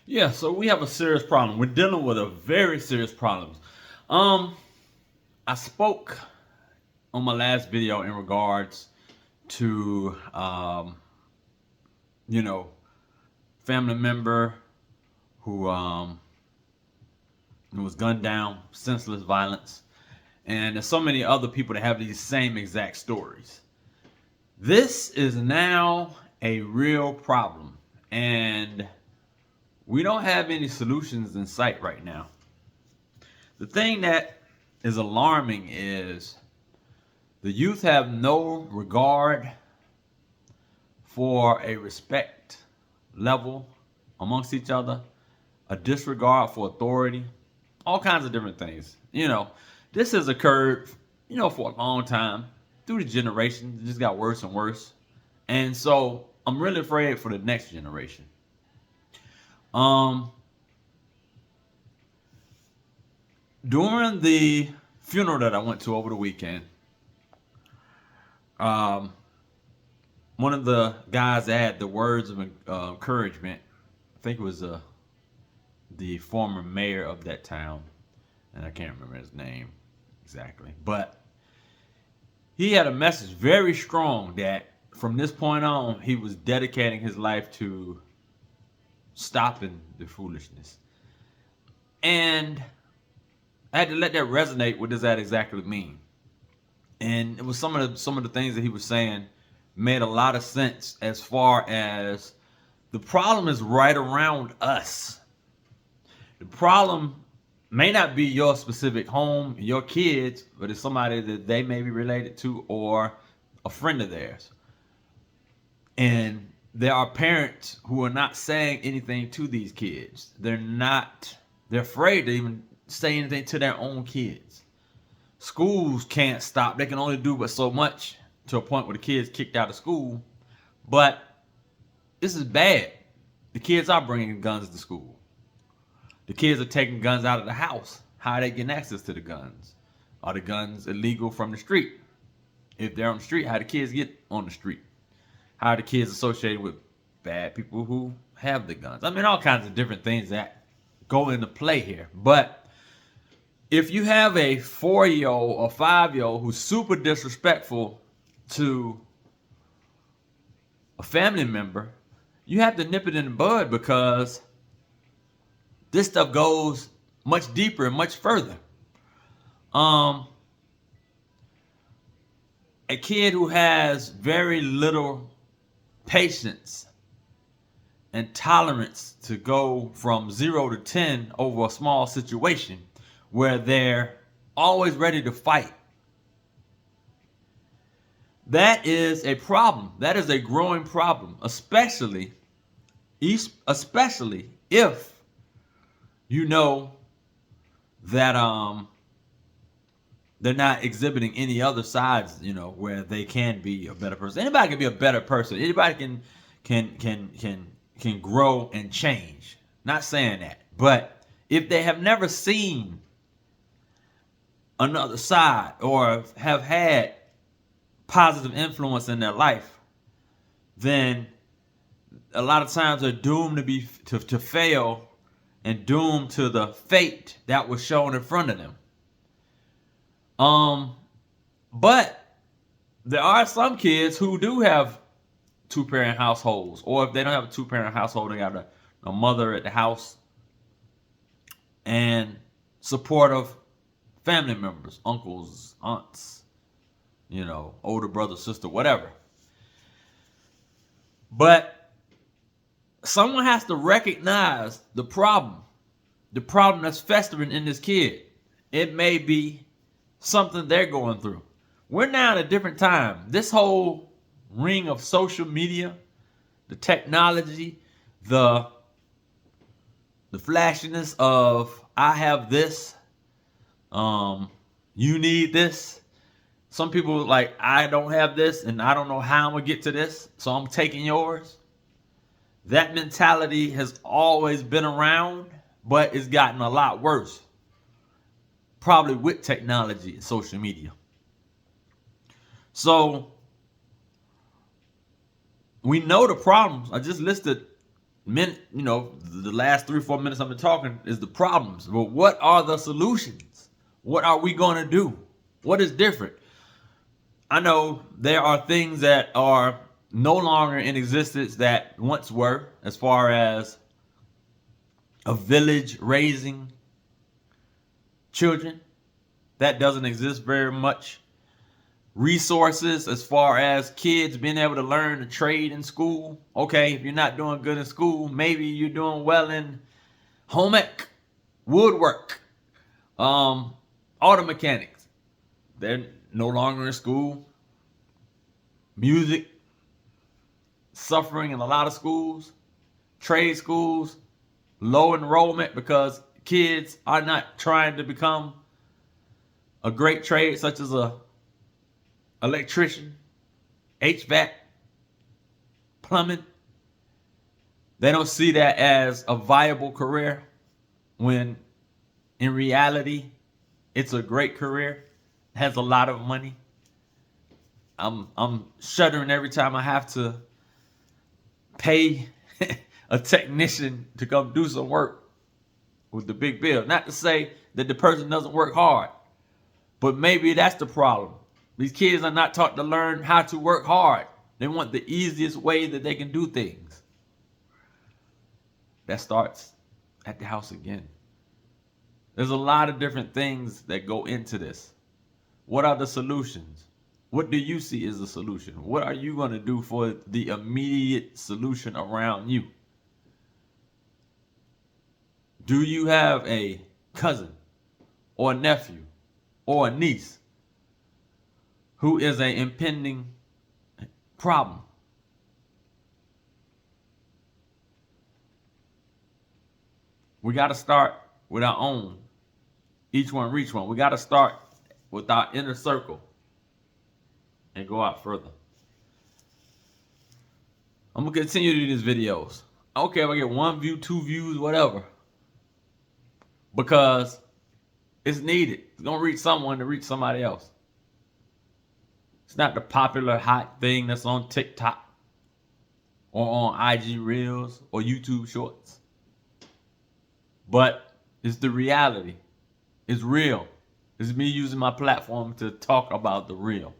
Yeah, so we have a serious problem. We're dealing with a very serious problem. Um, I spoke on my last video in regards to you know, family member who was gunned down, senseless violence, and there's so many other people that have these same exact stories. This is now a real problem, and we don't have any solutions in sight right now. The thing that is alarming is the youth have no regard for a respect level amongst each other, a disregard for authority, all kinds of different things. This has occurred, for a long time through the generations. It just got worse and worse. And so I'm really afraid for the next generation. Um, During the funeral that I went to over the weekend, um, one of the guys that had the words of encouragement, I think it was the former mayor of that town, and I can't remember his name exactly, but he had a message very strong that from this point on, he was dedicating his life to stopping the foolishness. And I had to let that resonate. What does that exactly mean? And it was some of the things that he was saying made a lot of sense as far as the problem is right around us. The problem may not be your specific home, your kids, but it's somebody that they may be related to or a friend of theirs. And there are parents who are not saying anything to these kids. They're afraid to even say anything to their own kids. Schools can't stop. They can only do but so much to a point where the kids kicked out of school. But this is bad. The kids are bringing guns to school. The kids are taking guns out of the house. How are they getting access to the guns? Are the guns illegal from the street? If they're on the street, how do the kids get on the street? How are the kids associated with bad people who have the guns? I mean, all kinds of different things that go into play here. But if you have a 4-year-old or 5-year-old who's super disrespectful to a family member, you have to nip it in the bud, because this stuff goes much deeper and much further. A kid who has very little patience and tolerance to go from 0 to 10 over a small situation where they're always ready to fight. That is a problem. That is a growing problem, especially if you know that they're not exhibiting any other sides, where they can be a better person. Anybody can be a better person. Anybody can grow and change. Not saying that, but if they have never seen another side or have had positive influence in their life, then a lot of times they're doomed to fail and doomed to the fate that was shown in front of them. But there are some kids who do have 2-parent households, or if they don't have a 2-parent household, they got a mother at the house and supportive family members, uncles, aunts, older brother, sister, whatever. But someone has to recognize the problem that's festering in this kid. It may be something they're going through. We're now in a different time. This whole ring of social media, the technology, the flashiness of I have this, you need this. Some people like, I don't have this and I don't know how I'm gonna get to this, so I'm taking yours. That mentality has always been around, but it's gotten a lot worse. Probably with technology and social media. So we know the problems. I just listed The last 3 or 4 minutes I've been talking is the problems. But what are the solutions? What are we going to do? What is different? I know there are things that are no longer in existence that once were, as far as a village raising children. That doesn't exist very much. Resources as far as kids being able to learn a trade in school. Okay, if you're not doing good in school, maybe you're doing well in home ec, woodwork, auto mechanics. They're no longer in school. Music, suffering in a lot of schools. Trade schools, low enrollment because kids are not trying to become a great trade such as a electrician, HVAC, plumbing. They don't see that as a viable career when in reality it's a great career, has a lot of money. I'm shuddering every time I have to pay a technician to come do some work with the big bill. Not to say that the person doesn't work hard, but maybe that's the problem. These kids are not taught to learn how to work hard. They want the easiest way that they can do things. That starts at the house again. There's a lot of different things that go into this. What are the solutions? What do you see as the solution? What are you going to do for the immediate solution around you? Do you have a cousin or a nephew or a niece who is an impending problem? We got to start with our own. Each one reach one. We got to start with our inner circle and go out further. I'm going to continue to do these videos. I don't care if I get 1 view, 2 views, whatever. Because it's needed. It's going to reach someone to reach somebody else. It's not the popular hot thing that's on TikTok or on IG Reels or YouTube Shorts. But it's the reality. It's real. It's me using my platform to talk about the real.